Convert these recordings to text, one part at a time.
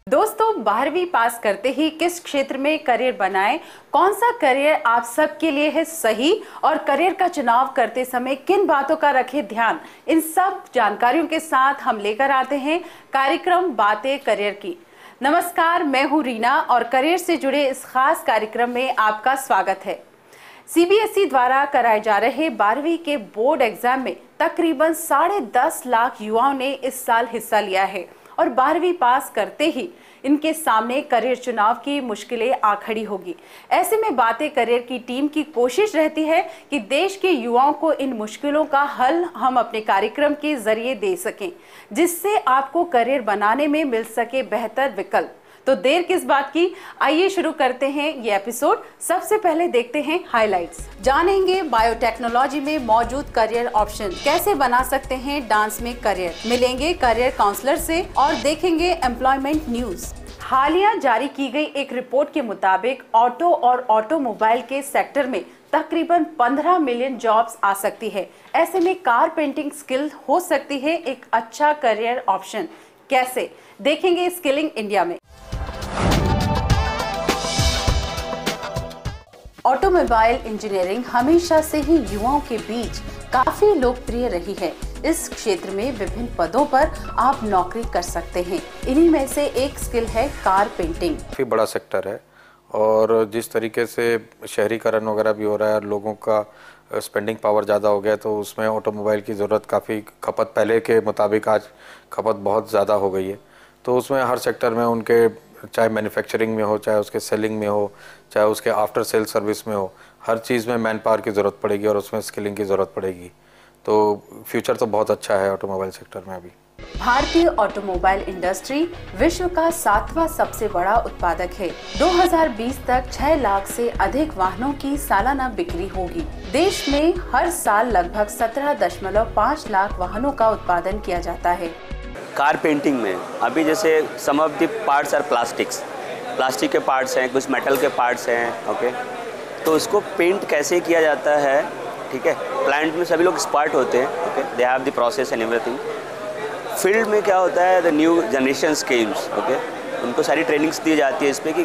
दोस्तों 12वीं पास करते ही किस क्षेत्र में करियर बनाएं, कौन सा करियर आप सबके लिए है सही और करियर का चुनाव करते समय किन बातों का रखें ध्यान, इन सब जानकारियों के साथ हम लेकर आते हैं कार्यक्रम बातें करियर की। नमस्कार, मैं हूं रीना और करियर से जुड़े इस खास कार्यक्रम में आपका स्वागत है। सीबीएसई द्वारा कराए जा रहे 12वीं के बोर्ड एग्जाम में तकरीबन 10.5 लाख युवाओं ने इस साल हिस्सा लिया है और 12वीं पास करते ही इनके सामने करियर चुनाव की मुश्किलें आ खड़ी होगी। ऐसे में बातें करियर की टीम की कोशिश रहती है कि देश के युवाओं को इन मुश्किलों का हल हम अपने कार्यक्रम के जरिए दे सकें, जिससे आपको करियर बनाने में मिल सके बेहतर विकल्प। तो देर किस बात की, आइए शुरू करते हैं ये एपिसोड। सबसे पहले देखते हैं हाइलाइट्स। जानेंगे बायोटेक्नोलॉजी में मौजूद करियर ऑप्शन, कैसे बना सकते हैं डांस में करियर, मिलेंगे करियर काउंसलर से और देखेंगे एम्प्लॉयमेंट न्यूज। हालिया जारी की गई एक रिपोर्ट के मुताबिक ऑटो और ऑटोमोबाइल के सेक्टर में तकरीबन 15 मिलियन जॉब्स आ सकती है। ऐसे में कार पेंटिंग स्किल हो सकती है एक अच्छा करियर ऑप्शन। कैसे, देखेंगे स्किलिंग इंडिया में। ऑटोमोबाइल इंजीनियरिंग हमेशा से ही युवाओं के बीच काफी लोकप्रिय रही है। इस क्षेत्र में विभिन्न पदों पर आप नौकरी कर सकते हैं। इन्हीं में से एक स्किल है कार पेंटिंग। काफी बड़ा सेक्टर है और जिस तरीके से शहरीकरण वगैरह भी हो रहा है, लोगों का स्पेंडिंग पावर ज़्यादा हो गया, तो उसमें ऑटोमोबाइल की ज़रूरत काफ़ी, खपत पहले के मुताबिक आज खपत बहुत ज़्यादा हो गई है। तो उसमें हर सेक्टर में उनके, चाहे मैन्युफैक्चरिंग में हो, चाहे उसके सेलिंग में हो, चाहे उसके आफ्टर सेल सर्विस में हो, हर चीज़ में मैन पावर की ज़रूरत पड़ेगी और उसमें स्किलिंग की ज़रूरत पड़ेगी। तो फ्यूचर तो बहुत अच्छा है ऑटोमोबाइल सेक्टर में अभी। भारतीय ऑटोमोबाइल इंडस्ट्री विश्व का 7वां सबसे बड़ा उत्पादक है। 2020 तक 6 लाख से अधिक वाहनों की सालाना बिक्री होगी। देश में हर साल लगभग 17.5 लाख वाहनों का उत्पादन किया जाता है। कार पेंटिंग में अभी जैसे some of the parts are plastic के पार्ट्स हैं, कुछ मेटल के पार्ट्स हैं, ओके। तो उसको पेंट कैसे किया जाता है, ठीक है। प्लांट में सभी लोग एक्सपर्ट होते हैं, okay, they have the process and everything. Field में क्या होता है, the new generation skills, okay, उनको सारी ट्रेनिंग्स दी जाती है इस पर कि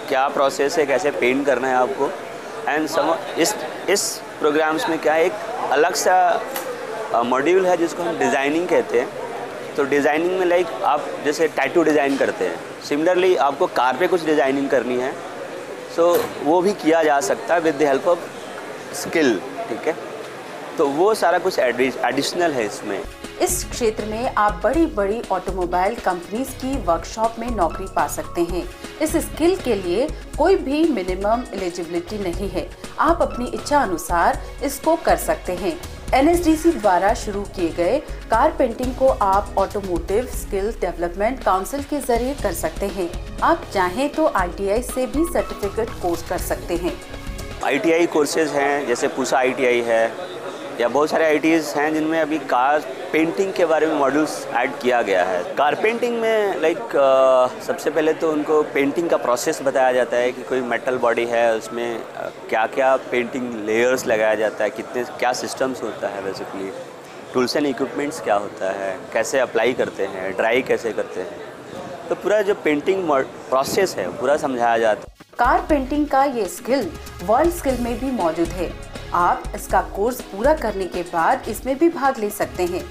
क्या प्रोसेस है, कैसे पेंट करना है आपको। एंड इस प्रोग्राम्स में क्या है, एक अलग सा मॉड्यूल है जिसको हम डिज़ाइनिंग कहते हैं। तो डिज़ाइनिंग में लाइक आप जैसे टैटू डिज़ाइन करते हैं, सिमिलरली आपको कार पे कुछ डिज़ाइनिंग करनी है, सो वो भी किया जा सकता है with the help of skill, ठीक है। तो वो सारा कुछ एडिशनल है इसमें। इस क्षेत्र में आप बड़ी बड़ी ऑटोमोबाइल कंपनीज की वर्कशॉप में नौकरी पा सकते हैं। इस स्किल के लिए कोई भी मिनिमम एलिजिबिलिटी नहीं है, आप अपनी इच्छा अनुसार इसको कर सकते हैं। NSDC द्वारा शुरू किए गए कार पेंटिंग को आप ऑटोमोटिव स्किल डेवलपमेंट काउंसिल के जरिए कर सकते हैं। आप चाहें तो ITI से भी सर्टिफिकेट कोर्स कर सकते हैं। ITI कोर्सेज हैं, जैसे पूसा ITI है, या बहुत सारे ITIs हैं जिनमें अभी कार पेंटिंग के बारे में मॉड्यूल्स ऐड किया गया है। कार पेंटिंग में लाइक सबसे पहले तो उनको पेंटिंग का प्रोसेस बताया जाता है कि कोई मेटल बॉडी है, उसमें क्या क्या पेंटिंग लेयर्स लगाया जाता है, कितने क्या सिस्टम्स होता है, बेसिकली टूल्स एंड इक्विपमेंट्स क्या होता है, कैसे अप्लाई करते हैं, ड्राई कैसे करते हैं। तो पूरा जो पेंटिंग प्रोसेस है पूरा समझाया जाता है। कार पेंटिंग का ये स्किल वर्ल्ड स्किल में भी मौजूद है। आप इसका कोर्स पूरा करने के बाद इसमें भी भाग ले सकते हैं,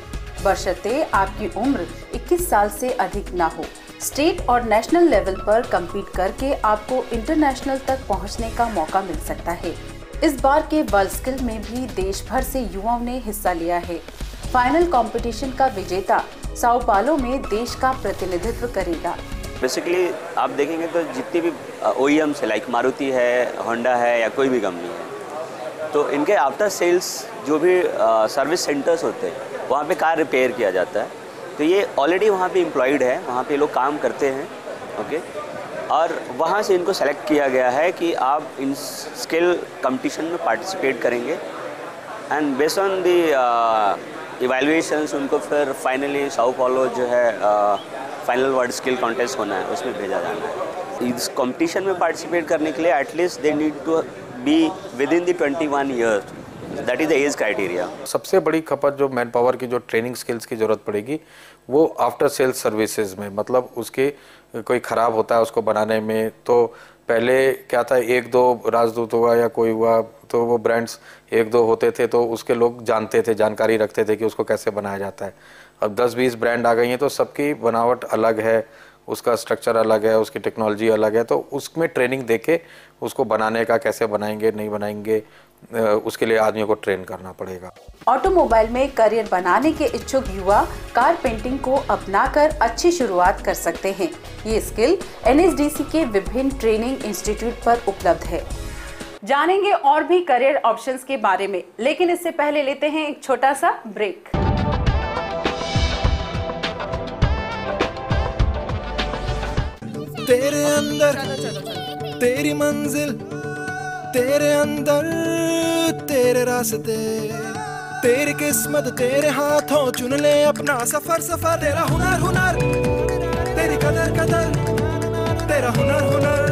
बशर्ते आपकी उम्र 21 साल से अधिक ना हो। स्टेट और नेशनल लेवल पर compete करके आपको इंटरनेशनल तक पहुंचने का मौका मिल सकता है। इस बार के वर्ल्ड स्किल में भी देश भर से युवाओं ने हिस्सा लिया है। फाइनल कंपटीशन का विजेता साओ पालो में देश का प्रतिनिधित्व करेगा। बेसिकली आप देखेंगे तो जितनी भी OEMs है, लाइक मारुति है, होंडा है, या कोई भी कंपनी है, तो इनके आफ्टर सेल्स जो भी सर्विस सेंटर्स होते हैं वहाँ पे कार रिपेयर किया जाता है। तो ये ऑलरेडी वहाँ पे एम्प्लॉयड है, वहाँ पे लोग काम करते हैं, ओके। और वहाँ से इनको सेलेक्ट किया गया है कि आप इन स्किल कंपटीशन में पार्टिसिपेट करेंगे and based on the evaluations उनको फिर फाइनली साओ पाउलो जो है फाइनल वर्ल्ड स्किल कॉन्टेस्ट होना है, उसमें भेजा जाना है। इस कंपटीशन में पार्टिसिपेट करने के लिए at least they need to be within the 21 year that is the age criteria. सबसे बड़ी खपत जो मैन पावर की, जो ट्रेनिंग स्किल्स की ज़रूरत पड़ेगी, वो आफ्टर सेल्स सर्विसेज में, मतलब उसके कोई ख़राब होता है उसको बनाने में, तो पहले क्या था, एक दो राजदूत हुआ या कोई हुआ तो वो ब्रांड्स एक दो होते थे तो उसके लोग जानते थे, जानकारी रखते थे कि उसको कैसे बनाया जाता है। अब 10-20 ब्रांड आ गई हैं तो सबकी बनावट अलग है, उसका स्ट्रक्चर अलग है, उसकी टेक्नोलॉजी अलग है, तो उसमें ट्रेनिंग देके उसको बनाने का, कैसे बनाएंगे नहीं बनाएंगे, उसके लिए आदमियों को ट्रेन करना पड़ेगा। ऑटोमोबाइल में करियर बनाने के इच्छुक युवा कार पेंटिंग को अपनाकर अच्छी शुरुआत कर सकते हैं। ये स्किल NSDC के विभिन्न ट्रेनिंग इंस्टीट्यूट पर उपलब्ध है। जानेंगे और भी करियर ऑप्शंस के बारे में, लेकिन इससे पहले लेते हैं एक छोटा सा ब्रेक। तेरे अंदर तेरी मंजिल, तेरे अंदर तेरे रास्ते, तेरी किस्मत तेरे हाथों, चुन ले अपना सफर सफर। तेरा हुनर हुनर, तेरी कदर कदर, तेरा हुनर हुनर,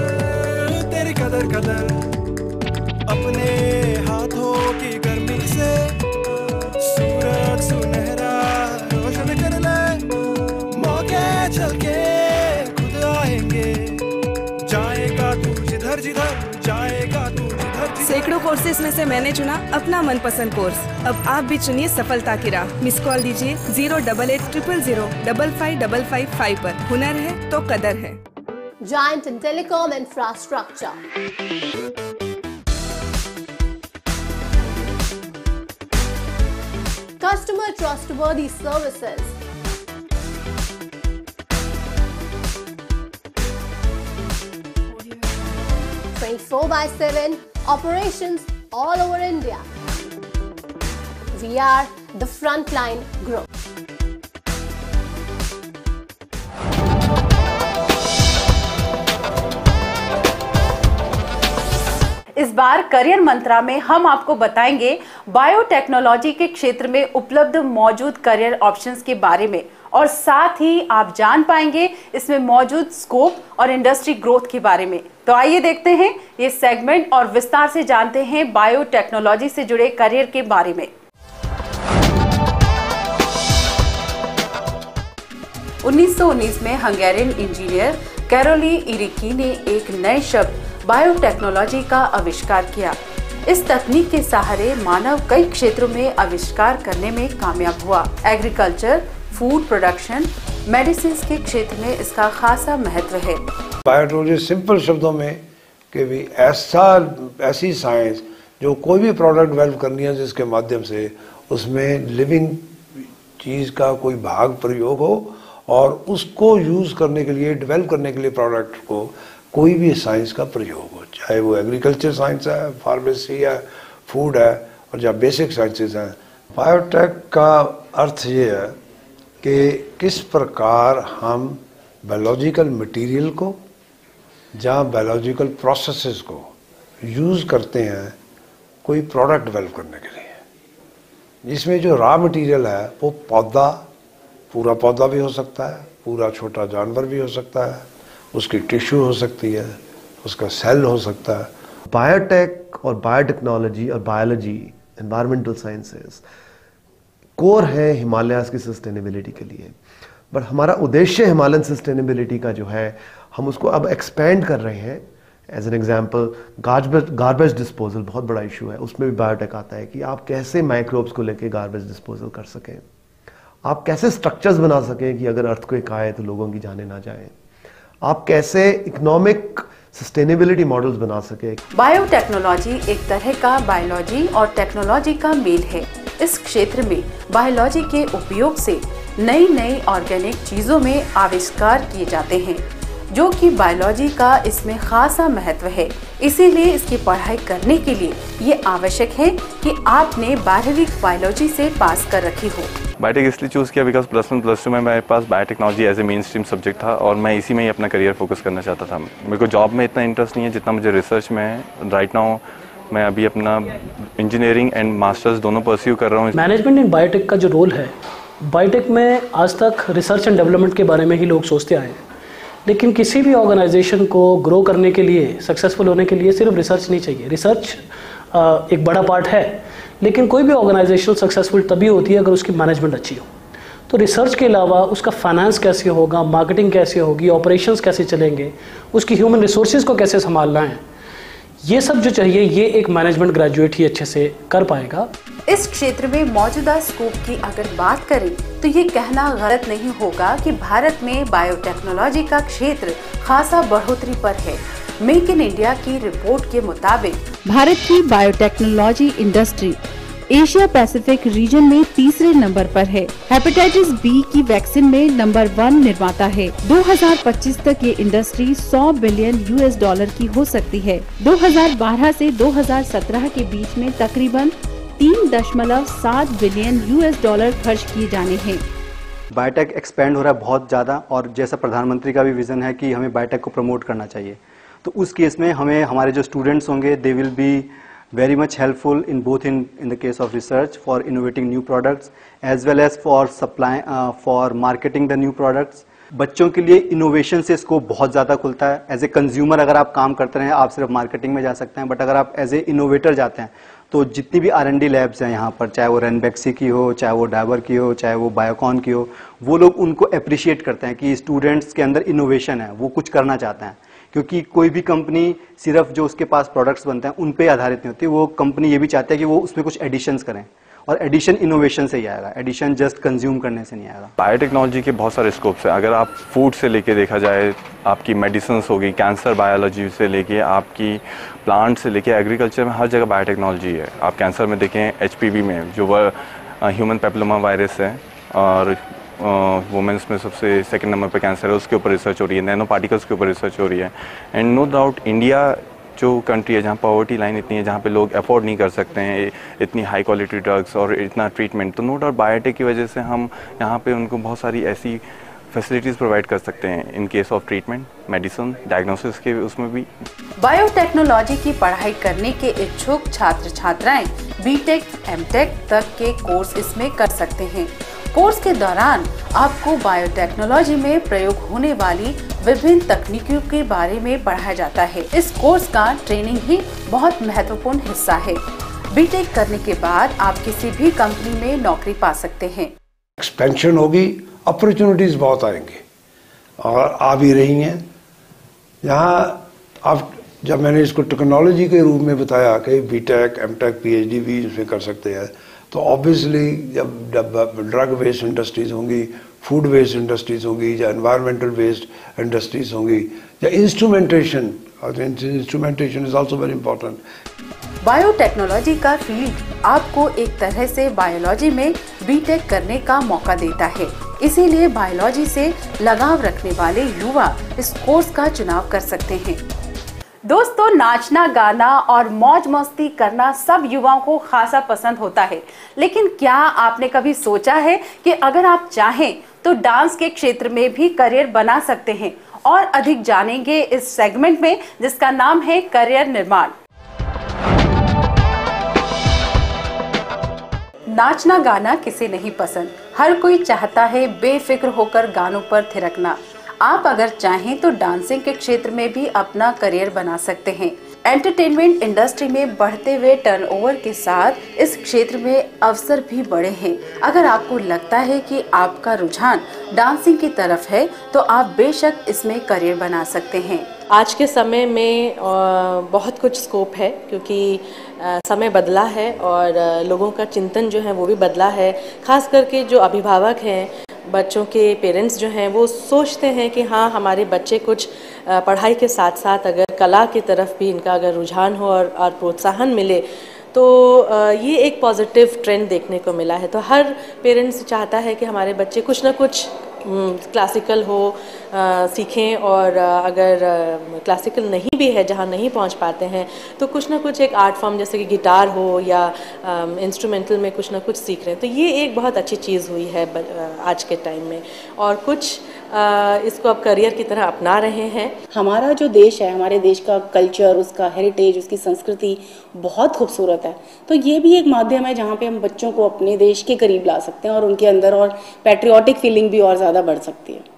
तेरी कदर कदर। अपने हाथों की गर्मी से सूरज सुनहरा रोशन कर ले, मौके चल के खुद आएंगे, जाएगा तू जिधर जिधर, जाएगा तू जिधर जिधर। सैकड़ों कोर्सेज में से मैंने चुना अपना मनपसंद कोर्स। अब आप भी चुनिए सफलता की राह। मिस कॉल दीजिए 08800055555 पर। हुनर है तो कदर है। Giant in telecom infrastructure. Customer trustworthy services. (24/7) operations all over India. We are the Frontline Group. इस बार करियर मंत्रा में हम आपको बताएंगे बायोटेक्नोलॉजी के क्षेत्र में उपलब्ध मौजूद करियर ऑप्शंस के बारे में, और साथ ही आप जान पाएंगे इसमें मौजूद स्कोप और इंडस्ट्री ग्रोथ के बारे में। तो आइए देखते हैं ये सेगमेंट और विस्तार से जानते हैं बायोटेक्नोलॉजी से जुड़े करियर के बारे में। 1919 में हंगेरियन इंजीनियर कैरोली इरिकी ने एक नए शब्द बायोटेक्नोलॉजी का आविष्कार किया। इस तकनीक के सहारे मानव कई क्षेत्रों में आविष्कार करने में कामयाब हुआ। एग्रीकल्चर, फूड प्रोडक्शन, मेडिसिन के क्षेत्र में इसका खासा महत्व है। बायोटेक्नोलॉजी सिंपल शब्दों में कि भी ऐसी साइंस जो कोई भी प्रोडक्ट डेवलप करनी है जिसके माध्यम से उसमें लिविंग चीज़ का कोई भाग प्रयोग हो और उसको यूज़ करने के लिए, डेवलप करने के लिए प्रोडक्ट को कोई भी साइंस का प्रयोग हो, चाहे वो एग्रीकल्चर साइंस है, फार्मेसी है, फूड है, और जहाँ बेसिक साइंसेस हैं। बायोटेक का अर्थ ये है कि किस प्रकार हम बायोलॉजिकल मटेरियल को, जहाँ बायोलॉजिकल प्रोसेसेस को यूज़ करते हैं कोई प्रोडक्ट डेवलप करने के लिए, जिसमें जो रॉ मटेरियल है वो पौधा, पूरा पौधा भी हो सकता है, पूरा छोटा जानवर भी हो सकता है, उसकी टिश्यू हो सकती है, उसका सेल हो सकता है। बायोटेक और बायोटेक्नोलॉजी और बायोलॉजी, एनवायरमेंटल साइंसेस कोर है हिमालयाज़ की सस्टेनेबिलिटी के लिए। बट हमारा उद्देश्य हिमालयन सस्टेनेबिलिटी का जो है, हम उसको अब एक्सपेंड कर रहे हैं। As an example, garbage disposal बहुत बड़ा इशू है, उसमें भी बायोटेक आता है कि आप कैसे माइक्रोब्स को लेके गार्बेज डिस्पोजल कर सकें, आप कैसे स्ट्रक्चर्स बना सकें कि अगर अर्थक्वेक आए तो लोगों की जानें ना जाए, आप कैसे इकोनॉमिक सस्टेनेबिलिटी मॉडल्स बना सके। बायोटेक्नोलॉजी एक तरह का बायोलॉजी और टेक्नोलॉजी का मेल है। इस क्षेत्र में बायोलॉजी के उपयोग से नई नई ऑर्गेनिक चीजों में आविष्कार किए जाते हैं, जो कि बायोलॉजी का इसमें खासा महत्व है। इसीलिए इसकी पढ़ाई करने के लिए ये आवश्यक है कि आपने 12वीं बायोलॉजी से पास कर रखी हो। बायोटेक इसलिए चूज़ किया बिकॉज +1 + 2 में मेरे पास biotechnology as a mainstream subject था और मैं इसी में ही अपना करियर फोकस करना चाहता था। मेरे को जॉब में इतना इंटरेस्ट नहीं है जितना मुझे रिसर्च में है। राइट नाउ मैं अभी अपना इंजीनियरिंग एंड मास्टर्स दोनों परस्यू कर रहा हूँ। मैनेजमेंट इन बायोटेक का जो रोल है, बायोटेक में आज तक रिसर्च एंड डेवलपमेंट के बारे में ही लोग सोचते आए हैं, लेकिन किसी भी ऑर्गेनाइजेशन को ग्रो करने के लिए, सक्सेसफुल होने के लिए सिर्फ रिसर्च नहीं चाहिए। रिसर्च एक बड़ा पार्ट है, लेकिन कोई भी ऑर्गेनाइजेशन सक्सेसफुल तभी होती है अगर उसकी मैनेजमेंट अच्छी हो। तो रिसर्च के अलावा उसका फाइनेंस कैसे होगा, मार्केटिंग कैसे होगी, ऑपरेशंस कैसे चलेंगे, उसकी ह्यूमन रिसोर्सेज को कैसे संभालना है, ये सब जो चाहिए ये एक मैनेजमेंट ग्रेजुएट ही अच्छे से कर पाएगा। इस क्षेत्र में मौजूदा स्कोप की अगर बात करें तो ये कहना गलत नहीं होगा कि भारत में बायोटेक्नोलॉजी का क्षेत्र खासा बढ़ोतरी पर है। मेक इन इंडिया की रिपोर्ट के मुताबिक भारत की biotechnology industry Asia Pacific region में तीसरे नंबर पर है। हेपेटाइटिस बी की वैक्सीन में नंबर 1 निर्माता है। 2025 तक ये इंडस्ट्री 100 बिलियन US$ की हो सकती है। 2012 से 2017 के बीच में तकरीबन 3.7 बिलियन US$ खर्च किए जाने हैं। बायोटेक एक्सपेंड हो रहा है बहुत ज़्यादा, और जैसा प्रधानमंत्री का भी विजन है कि हमें बायोटेक को प्रमोट करना चाहिए, तो उस केस में हमें हमारे जो स्टूडेंट्स होंगे they will be very much helpful in both in the case of research for innovating new products as well as for supply for marketing the new products। बच्चों के लिए इनोवेशन से स्कोप बहुत ज़्यादा खुलता है। एज ए कंज्यूमर अगर आप काम करते रहें आप सिर्फ मार्केटिंग में जा सकते हैं, बट अगर आप एज ए इनोवेटर जाते हैं तो जितनी भी R&D लैब्स हैं यहाँ पर, चाहे वो रेनबेक्सी की हो, चाहे वो डाबर की हो, चाहे वो बायोकॉन की हो, वो लोग उनको अप्रिशिएट करते हैं कि स्टूडेंट्स के अंदर इनोवेशन है, वो कुछ करना चाहते हैं। क्योंकि कोई भी कंपनी सिर्फ जो उसके पास प्रोडक्ट्स बनते हैं उन पे आधारित नहीं होती, वो कंपनी ये भी चाहती है कि वो उसमें कुछ एडिशंस करें, और एडिशन इनोवेशन से ही आएगा, एडिशन जस्ट कंज्यूम करने से नहीं आएगा। बायोटेक्नोलॉजी के बहुत सारे स्कोप्स हैं। अगर आप फूड से लेके देखा जाए, आपकी मेडिसिन्स होगी, कैंसर बायोलॉजी से लेके आपकी प्लांट से लेके एग्रीकल्चर में हर जगह बायोटेक्नोलॉजी है। आप कैंसर में देखें HPV में जो वह ह्यूमन पेपिलोमा वायरस है, और वुमेंस में सबसे सेकंड नंबर पे कैंसर है, उसके ऊपर रिसर्च हो रही है, नैनो पार्टिकल्स के ऊपर रिसर्च हो रही है। एंड नो डाउट इंडिया जो कंट्री है जहाँ पॉवर्टी लाइन इतनी है, जहाँ पे लोग अफोर्ड नहीं कर सकते हैं इतनी हाई क्वालिटी ड्रग्स और इतना ट्रीटमेंट, तो नो डाउट बायोटेक की वजह से हम यहाँ पे उनको बहुत सारी ऐसी फैसिलिटीज़ प्रोवाइड कर सकते हैं in case of treatment, medicine, diagnosis के उसमें भी। बायोटेक्नोलॉजी की पढ़ाई करने के इच्छुक छात्र छात्राएं बीटेक, एमटेक तक के कोर्स इसमें कर सकते हैं। कोर्स के दौरान आपको बायोटेक्नोलॉजी में प्रयोग होने वाली विभिन्न तकनीकों के बारे में पढ़ाया जाता है। इस कोर्स का ट्रेनिंग ही बहुत महत्वपूर्ण हिस्सा है। बीटेक करने के बाद आप किसी भी कंपनी में नौकरी पा सकते हैं। एक्सपेंशन होगी, अपॉर्चुनिटीज बहुत आएंगी और आ भी रही हैं। यहाँ आप जब मैंने इसको टेक्नोलॉजी के रूप में बताया कि बीटेक, एमटेक, PhD भी इसमें कर सकते हैं, तो ऑब्वियसली जब ड्रग बेस्ड इंडस्ट्रीज होंगी, फूड बेस्ड इंडस्ट्रीज होंगी, या एनवायरमेंटल बेस्ड इंडस्ट्रीज होंगी, या instrumentation is also very important. Biotechnology का फील्ड आपको एक तरह से बायोलॉजी में बीटेक करने का मौका देता है, इसीलिए बायोलॉजी से लगाव रखने वाले युवा इस कोर्स का चुनाव कर सकते हैं। दोस्तों, नाचना, गाना और मौज मस्ती करना सब युवाओं को खासा पसंद होता है, लेकिन क्या आपने कभी सोचा है कि अगर आप चाहें तो डांस के क्षेत्र में भी करियर बना सकते हैं? और अधिक जानेंगे इस सेगमेंट में जिसका नाम है करियर निर्माण। नाचना गाना किसे नहीं पसंद, हर कोई चाहता है बेफिक्र होकर गानों पर थिरकना। आप अगर चाहें तो डांसिंग के क्षेत्र में भी अपना करियर बना सकते हैं। एंटरटेनमेंट इंडस्ट्री में बढ़ते हुए टर्नओवर के साथ इस क्षेत्र में अवसर भी बढ़े हैं। अगर आपको लगता है कि आपका रुझान डांसिंग की तरफ है तो आप बेशक इसमें करियर बना सकते हैं। आज के समय में बहुत कुछ स्कोप है, क्योंकि समय बदला है और लोगों का चिंतन जो है वो भी बदला है। खास करके जो अभिभावक हैं, बच्चों के पेरेंट्स जो हैं, वो सोचते हैं कि हाँ, हमारे बच्चे कुछ पढ़ाई के साथ साथ अगर कला की तरफ भी इनका अगर रुझान हो और प्रोत्साहन मिले तो ये एक पॉजिटिव ट्रेंड देखने को मिला है। तो हर पेरेंट्स चाहता है कि हमारे बच्चे कुछ ना कुछ क्लासिकल हो सीखें, और अगर क्लासिकल नहीं भी है, जहाँ नहीं पहुँच पाते हैं, तो कुछ ना कुछ एक आर्ट फॉर्म जैसे कि गिटार हो या इंस्ट्रूमेंटल में कुछ ना कुछ सीख रहे हैं। तो ये एक बहुत अच्छी चीज़ हुई है आज के टाइम में, और कुछ इसको अब करियर की तरह अपना रहे हैं। हमारा जो देश है, हमारे देश का कल्चर, उसका हेरिटेज, उसकी संस्कृति बहुत खूबसूरत है। तो ये भी एक माध्यम है जहाँ पे हम बच्चों को अपने देश के करीब ला सकते हैं और उनके अंदर और पैट्रियोटिक फीलिंग भी और ज़्यादा बढ़ सकती है।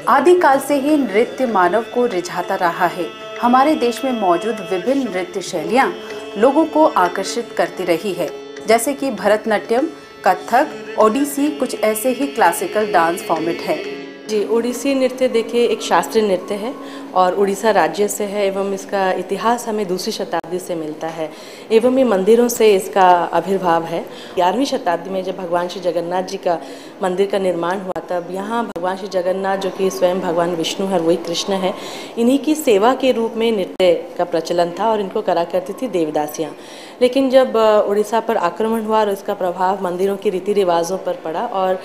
आदिकाल से ही नृत्य मानव को रिझाता रहा है। हमारे देश में मौजूद विभिन्न नृत्य शैलियाँ लोगों को आकर्षित करती रही है। जैसे कि भरतनाट्यम, कथक, ओडिसी कुछ ऐसे ही क्लासिकल डांस फॉर्मेट है। जी, ओडिसी नृत्य देखिए एक शास्त्रीय नृत्य है और उड़ीसा राज्य से है एवं इसका इतिहास हमें दूसरी शताब्दी से मिलता है एवं ये मंदिरों से इसका आविर्भाव है। 11वीं शताब्दी में जब भगवान श्री जगन्नाथ जी का मंदिर का निर्माण हुआ तब यहाँ भगवान श्री जगन्नाथ जो कि स्वयं भगवान विष्णु है, वही कृष्ण है, इन्हीं की सेवा के रूप में नृत्य का प्रचलन था और इनको करा करती थी देवदासियाँ। लेकिन जब उड़ीसा पर आक्रमण हुआ और इसका प्रभाव मंदिरों के रीति रिवाजों पर पड़ा और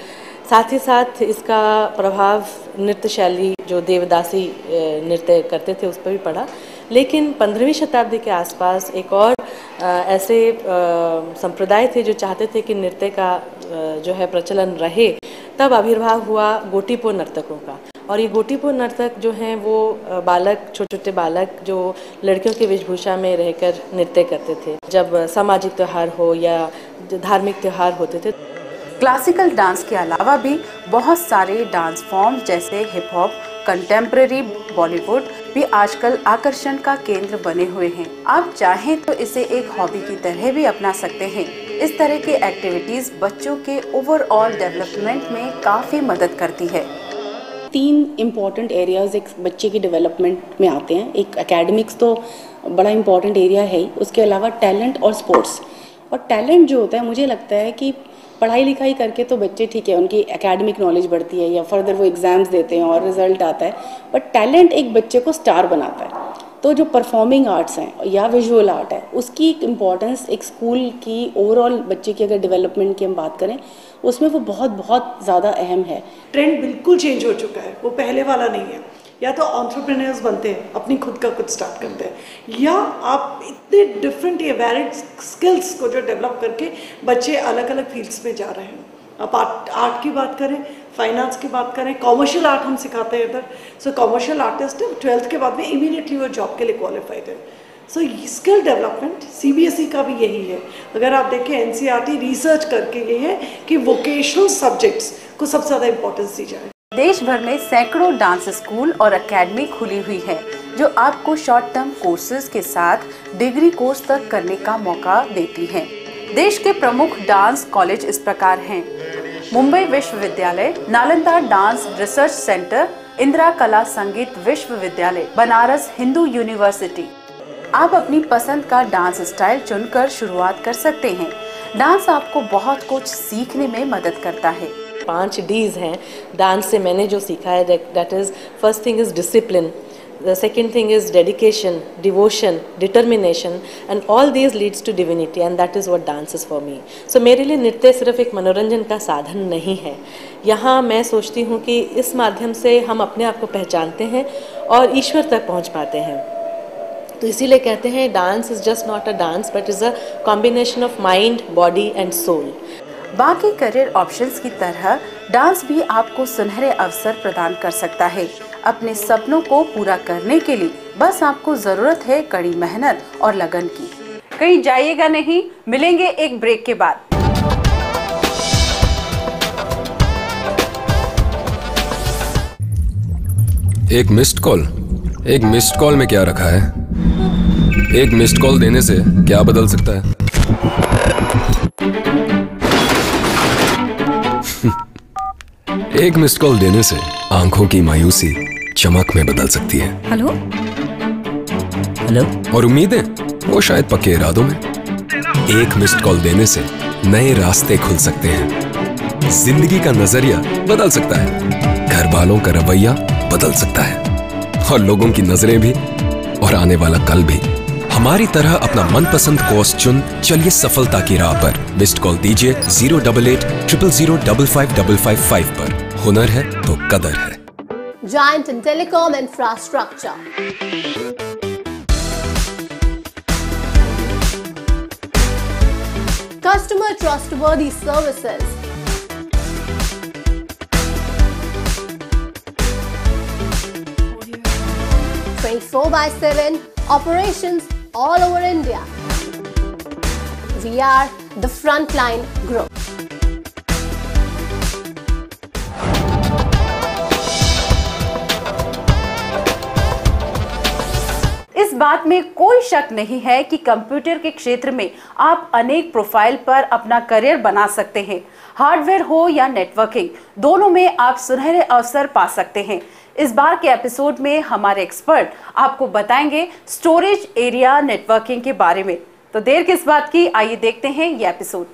साथ ही साथ इसका प्रभाव नृत्य शैली जो देवदासी नृत्य करते थे उस पर भी पड़ा। लेकिन 15वीं शताब्दी के आसपास एक और ऐसे संप्रदाय थे जो चाहते थे कि नृत्य का जो है प्रचलन रहे, तब आविर्भाव हुआ गोटीपो नर्तकों का। और ये गोटीपो नर्तक जो हैं वो बालक, छोटे छोटे बालक जो लड़कियों की वेशभूषा में रहकर नृत्य करते थे जब सामाजिक त्यौहार हो या धार्मिक त्यौहार होते थे। क्लासिकल डांस के अलावा भी बहुत सारे डांस फॉर्म जैसे हिप हॉप, कंटेम्प्रेरी, बॉलीवुड भी आजकल आकर्षण का केंद्र बने हुए हैं। आप चाहें तो इसे एक हॉबी की तरह भी अपना सकते हैं। इस तरह की एक्टिविटीज बच्चों के ओवरऑल डेवलपमेंट में काफी मदद करती है। 3 इम्पॉर्टेंट एरियाज एक बच्चे की डेवलपमेंट में आते हैं। एक एकेडमिक्स तो बड़ा इम्पॉर्टेंट एरिया है ही, उसके अलावा टैलेंट और स्पोर्ट्स। और टैलेंट जो होता है, मुझे लगता है कि पढ़ाई लिखाई करके तो बच्चे ठीक है, उनकी एकेडमिक नॉलेज बढ़ती है या फर्दर वो एग्ज़ाम्स देते हैं और रिजल्ट आता है, बट टैलेंट एक बच्चे को स्टार बनाता है। तो जो परफॉर्मिंग आर्ट्स हैं या विजुअल आर्ट है, उसकी इम्पॉर्टेंस एक स्कूल की ओवरऑल बच्चे की अगर डेवलपमेंट की हम बात करें, उसमें वो बहुत बहुत ज़्यादा अहम है। ट्रेंड बिल्कुल चेंज हो चुका है, वो पहले वाला नहीं है। या तो एंटरप्रेन्योर्स बनते हैं, अपनी खुद का कुछ स्टार्ट करते हैं, या आप इतने डिफरेंट ये वैरिड स्किल्स को जो डेवलप करके बच्चे अलग अलग फील्ड्स में जा रहे हैं। आप आर्ट की बात करें, फाइनेंस की बात करें, कॉमर्शियल आर्ट हम सिखाते हैं इधर। सो कॉमर्शियल आर्टिस्ट है, 12th के बाद में इमीडिएटली वो जॉब के लिए क्वालिफाइड है। सो स्किल डेवलपमेंट CBSE का भी यही है। अगर आप देखें NCERT रिसर्च करके ये है कि वोकेशनल सब्जेक्ट्स को सबसे ज़्यादा इंपॉर्टेंस दी जाए। देश भर में सैकड़ों डांस स्कूल और एकेडमी खुली हुई है जो आपको शॉर्ट टर्म कोर्सेज के साथ डिग्री कोर्स तक करने का मौका देती हैं। देश के प्रमुख डांस कॉलेज इस प्रकार हैं: मुंबई विश्वविद्यालय, Nalanda dance research centre, Indira कला संगीत विश्वविद्यालय, बनारस हिंदू यूनिवर्सिटी। आप अपनी पसंद का डांस स्टाइल चुनकर शुरुआत कर सकते हैं। डांस आपको बहुत कुछ सीखने में मदद करता है। 5 Ds हैं डांस से मैंने जो सीखा है, that is first thing is discipline, the second thing is dedication, devotion, determination, and all these leads to divinity, and that is what dance is for me. So मेरे लिए नृत्य सिर्फ एक मनोरंजन का साधन नहीं है। यहाँ मैं सोचती हूँ कि इस माध्यम से हम अपने आप को पहचानते हैं और ईश्वर तक पहुँच पाते हैं। तो इसीलिए कहते हैं dance is just not a dance but is a combination of mind, body and soul. बाकी करियर ऑप्शंस की तरह डांस भी आपको सुनहरे अवसर प्रदान कर सकता है। अपने सपनों को पूरा करने के लिए बस आपको जरूरत है कड़ी मेहनत और लगन की। कहीं जाइएगा नहीं, मिलेंगे एक ब्रेक के बाद। एक मिस्ड कॉल में क्या रखा है? एक मिस्ड कॉल देने से क्या बदल सकता है? एक मिस्ड कॉल देने से आंखों की मायूसी चमक में बदल सकती है। हेलो और उम्मीदें वो शायद पक्के इरादों में। एक मिस्ड कॉल देने से नए रास्ते खुल सकते हैं। जिंदगी का नजरिया बदल सकता है, घर वालों का रवैया बदल सकता है और लोगों की नजरें भी और आने वाला कल भी। हमारी तरह अपना मनपसंद कोर्स चुन चलिए सफलता की राह पर। मिस्ड कॉल दीजिए 08800055555 पर। हुनर है तो कदर है। Giant in telecom infrastructure. Customer trustworthy services. (24/7) operations all over India. We are the Frontline Group. इस बात में कोई शक नहीं है कि कंप्यूटर के क्षेत्र में आप अनेक प्रोफाइल पर अपना करियर बना सकते हैं। हार्डवेयर हो या नेटवर्किंग, दोनों में आप सुनहरे अवसर पा सकते हैं। इस बार के एपिसोड में हमारे एक्सपर्ट आपको बताएंगे स्टोरेज एरिया नेटवर्किंग के बारे में। तो देर किस बात की, आइए देखते हैं ये एपिसोड।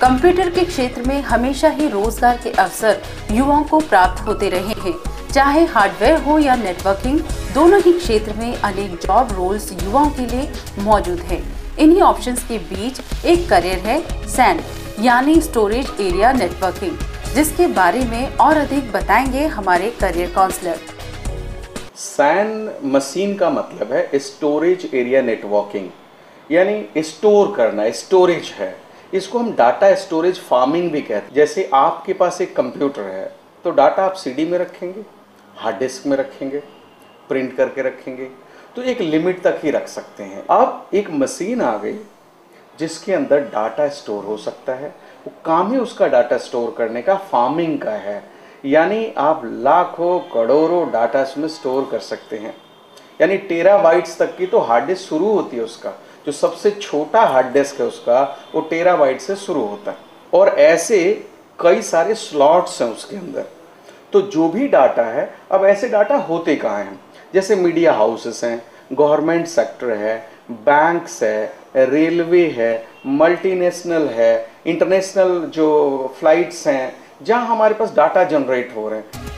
कंप्यूटर के क्षेत्र में हमेशा ही रोजगार के अवसर युवाओं को प्राप्त होते रहे हैं। चाहे हार्डवेयर हो या नेटवर्किंग, दोनों ही क्षेत्र में अनेक जॉब रोल्स युवाओं के लिए मौजूद हैं। इन्हीं ऑप्शंस के बीच एक करियर है सैन यानी स्टोरेज एरिया नेटवर्किंग, जिसके बारे में और अधिक बताएंगे हमारे करियर काउंसलर। सैन मशीन का मतलब है स्टोरेज एरिया नेटवर्किंग, यानी स्टोर करना, स्टोरेज है। इसको हम डाटा स्टोरेज फार्मिंग भी कहते हैं। जैसे आपके पास एक कंप्यूटर है तो डाटा आप सीडी में रखेंगे, हार्ड डिस्क में रखेंगे, प्रिंट करके रखेंगे, तो एक लिमिट तक ही रख सकते हैं। अब एक मशीन आ गई जिसके अंदर डाटा स्टोर हो सकता है। वो काम ही उसका डाटा स्टोर करने का फार्मिंग का है, यानी आप लाखों करोड़ों डाटा उसमें स्टोर कर सकते हैं। यानी टेराबाइट्स तक की तो हार्ड डिस्क शुरू होती है उसका, जो सबसे छोटा हार्ड डिस्क है उसका वो टेराबाइट से शुरू होता है। और ऐसे कई सारे स्लॉट्स हैं उसके अंदर। तो जो भी डाटा है, अब ऐसे डाटा होते कहाँ हैं, जैसे मीडिया हाउसेस हैं, गवर्नमेंट सेक्टर है, बैंक्स है, रेलवे है, मल्टीनेशनल है, इंटरनेशनल जो फ्लाइट्स हैं जहाँ हमारे पास डाटा जनरेट हो रहे हैं।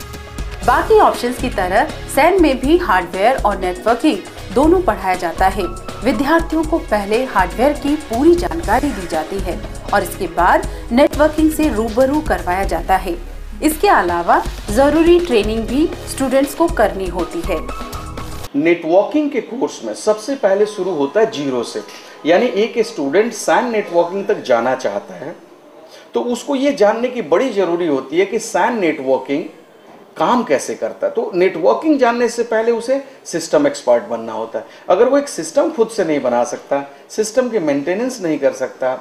बाकी ऑप्शंस की तरह सैन में भी हार्डवेयर और नेटवर्किंग दोनों पढ़ाया जाता है। विद्यार्थियों को पहले हार्डवेयर की पूरी जानकारी दी जाती है और इसके बाद नेटवर्किंग से रूबरू करवाया जाता है। इसके अलावा जरूरी ट्रेनिंग भी स्टूडेंट्स को करनी होती है। नेटवर्किंग के कोर्स में सबसे पहले शुरू होता है जीरो से, यानी एक स्टूडेंट सैन नेटवर्किंग तक जाना चाहता है तो उसको ये जानने की बड़ी जरूरी होती है कि सैन नेटवर्किंग काम कैसे करता है। तो नेटवर्किंग जानने से पहले उसे सिस्टम एक्सपर्ट बनना होता है। अगर वो एक सिस्टम खुद से नहीं बना सकता, सिस्टम के मेंटेनेंस नहीं कर सकता,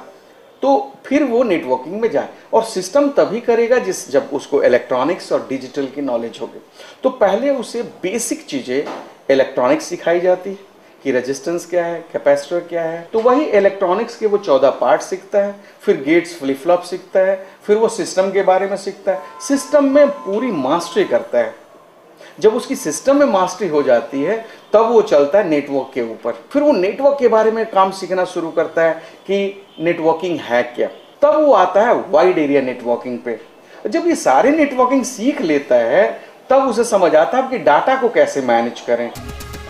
तो फिर वो नेटवर्किंग में जाए। और सिस्टम तभी करेगा जब उसको इलेक्ट्रॉनिक्स और डिजिटल की नॉलेज होगी। तो पहले उसे बेसिक चीज़ें इलेक्ट्रॉनिक्स सिखाई जाती है कि रेजिस्टेंस क्या है, कैपेसिटर क्या है। तो वही इलेक्ट्रॉनिक्स के वो 14 पार्ट सीखता है, फिर गेट्स फ्लिप फ्लॉप सीखता है, फिर वो सिस्टम के बारे में सीखता है, सिस्टम में पूरी मास्टरी करता है। जब उसकी सिस्टम में मास्टरी हो जाती है तब वो चलता है नेटवर्क के ऊपर। फिर वो नेटवर्क के बारे में काम सीखना शुरू करता है कि नेटवर्किंग है क्या। तब वो आता है वाइड एरिया नेटवर्किंग पे। जब ये सारे नेटवर्किंग सीख लेता है तब उसे समझ आता है कि डाटा को कैसे मैनेज करें।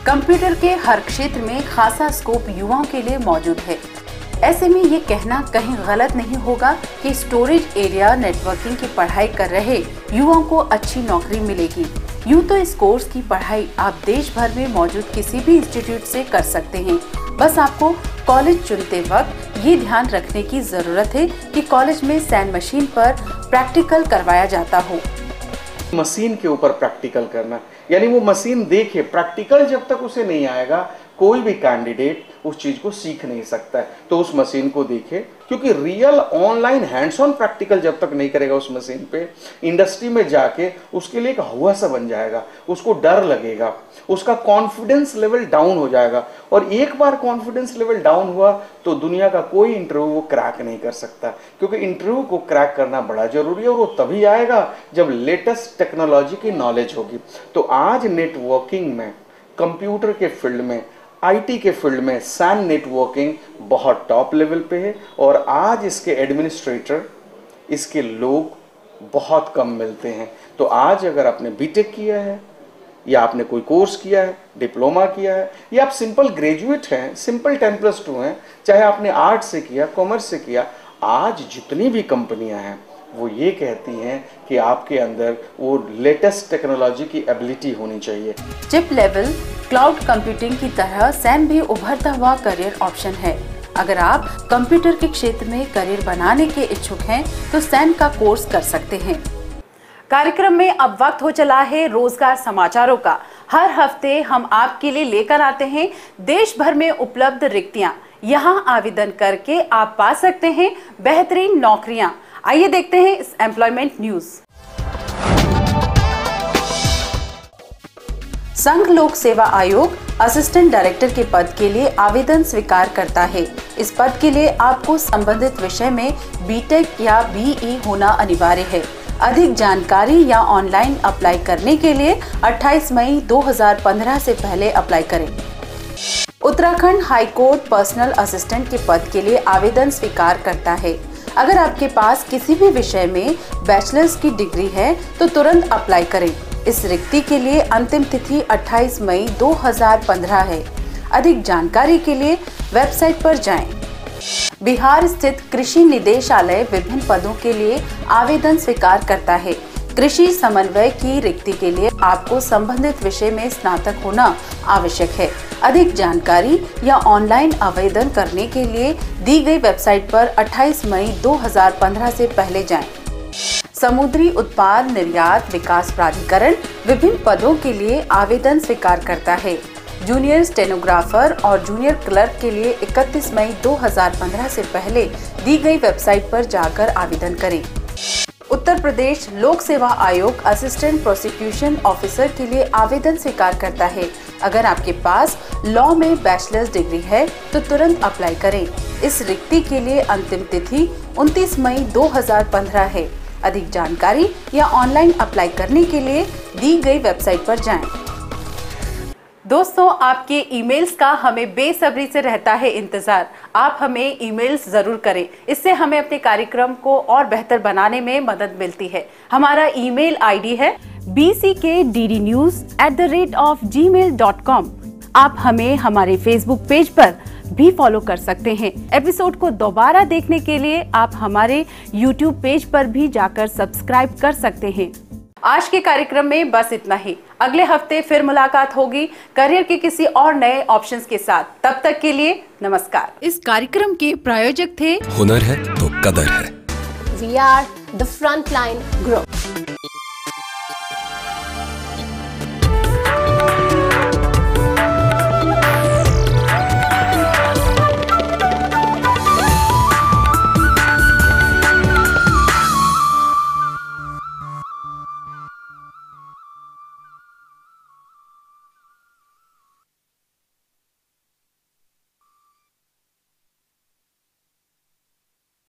कंप्यूटर के हर क्षेत्र में खासा स्कोप युवाओं के लिए मौजूद है। ऐसे में ये कहना कहीं गलत नहीं होगा कि स्टोरेज एरिया नेटवर्किंग की पढ़ाई कर रहे युवाओं को अच्छी नौकरी मिलेगी। यूँ तो इस कोर्स की पढ़ाई आप देश भर में मौजूद किसी भी इंस्टीट्यूट से कर सकते हैं। बस आपको कॉलेज चुनते वक्त ये ध्यान रखने की जरूरत है कि कॉलेज में सैन मशीन पर प्रैक्टिकल करवाया जाता हो। मशीन के ऊपर प्रैक्टिकल करना, यानी वो मशीन देखे। प्रैक्टिकल जब तक उसे नहीं आएगा कोई भी कैंडिडेट उस चीज को सीख नहीं सकता है। तो उस मशीन को देखे, क्योंकि real online hands on practical जब तक नहीं करेगा उस मशीन पे, इंडस्ट्री में जाके उसके लिए एक हुआ सा बन जाएगा, उसको डर लगेगा, उसका कॉन्फिडेंस लेवल डाउन हो जाएगा। और एक बार कॉन्फिडेंस लेवल डाउन हुआ तो दुनिया का कोई इंटरव्यू वो क्रैक नहीं कर सकता, क्योंकि इंटरव्यू को क्रैक करना बड़ा जरूरी है और वो तभी आएगा जब लेटेस्ट टेक्नोलॉजी की नॉलेज होगी। तो आज नेटवर्किंग में, कंप्यूटर के फील्ड में, आईटी के फील्ड में सैन नेटवर्किंग बहुत टॉप लेवल पे है। और आज इसके एडमिनिस्ट्रेटर, इसके लोग बहुत कम मिलते हैं। तो आज अगर आपने बीटेक किया है या आपने कोई कोर्स किया है, डिप्लोमा किया है, या आप सिंपल ग्रेजुएट हैं, सिंपल 10+2 हैं, चाहे आपने आर्ट से किया, कॉमर्स से किया, आज जितनी भी कंपनियां हैं वो ये कहती हैं कि आपके अंदर वो लेटेस्ट टेक्नोलॉजी की एबिलिटी होनी चाहिए। चिप लेवल क्लाउड कंप्यूटिंग की तरह सैन भी उभरता हुआ करियर ऑप्शन है। अगर आप कंप्यूटर के क्षेत्र में करियर बनाने के इच्छुक हैं तो सैन का कोर्स कर सकते हैं। कार्यक्रम में अब वक्त हो चला है रोजगार समाचारों का। हर हफ्ते हम आपके लिए लेकर आते हैं देश भर में उपलब्ध रिक्तियां। यहां आवेदन करके आप पा सकते हैं बेहतरीन नौकरियां। आइए देखते हैं इस एम्प्लॉयमेंट न्यूज। संघ लोक सेवा आयोग असिस्टेंट डायरेक्टर के पद के लिए आवेदन स्वीकार करता है। इस पद के लिए आपको संबंधित विषय में बीटेक या बीई होना अनिवार्य है। अधिक जानकारी या ऑनलाइन अप्लाई करने के लिए 28 मई 2015 से पहले अप्लाई करें। Uttarakhand high court personal assistant के पद के लिए आवेदन स्वीकार करता है। अगर आपके पास किसी भी विषय में बैचलर्स की डिग्री है तो तुरंत अप्लाई करें। इस रिक्ति के लिए अंतिम तिथि 28 मई 2015 है। अधिक जानकारी के लिए वेबसाइट पर जाएं। बिहार स्थित कृषि निदेशालय विभिन्न पदों के लिए आवेदन स्वीकार करता है। कृषि समन्वय की रिक्ति के लिए आपको संबंधित विषय में स्नातक होना आवश्यक है। अधिक जानकारी या ऑनलाइन आवेदन करने के लिए दी गई वेबसाइट पर 28 मई 2015 से पहले जाएं। समुद्री उत्पाद निर्यात विकास प्राधिकरण विभिन्न पदों के लिए आवेदन स्वीकार करता है। जूनियर स्टेनोग्राफर और जूनियर क्लर्क के लिए 31 मई 2015 से पहले दी गई वेबसाइट पर जाकर आवेदन करें। उत्तर प्रदेश लोक सेवा आयोग असिस्टेंट प्रोसिक्यूशन ऑफिसर के लिए आवेदन स्वीकार करता है। अगर आपके पास लॉ में बैचलर्स डिग्री है तो तुरंत अप्लाई करें। इस रिक्ति के लिए अंतिम तिथि 29 मई 2015 है। अधिक जानकारी या ऑनलाइन अप्लाई करने के लिए दी गई वेबसाइट पर जाएं। दोस्तों, आपके ईमेल्स का हमें बेसब्री से रहता है इंतजार। आप हमें ईमेल्स जरूर करें, इससे हमें अपने कार्यक्रम को और बेहतर बनाने में मदद मिलती है। हमारा ईमेल आईडी है bckddnews@gmail.com। आप हमें हमारे फेसबुक पेज पर भी फॉलो कर सकते हैं। एपिसोड को दोबारा देखने के लिए आप हमारे यूट्यूब पेज पर भी जाकर सब्सक्राइब कर सकते हैं। आज के कार्यक्रम में बस इतना ही। अगले हफ्ते फिर मुलाकात होगी करियर के किसी और नए ऑप्शंस के साथ। तब तक के लिए नमस्कार। इस कार्यक्रम के प्रायोजक थे हुनर है तो कदर है। We are the Frontline Group.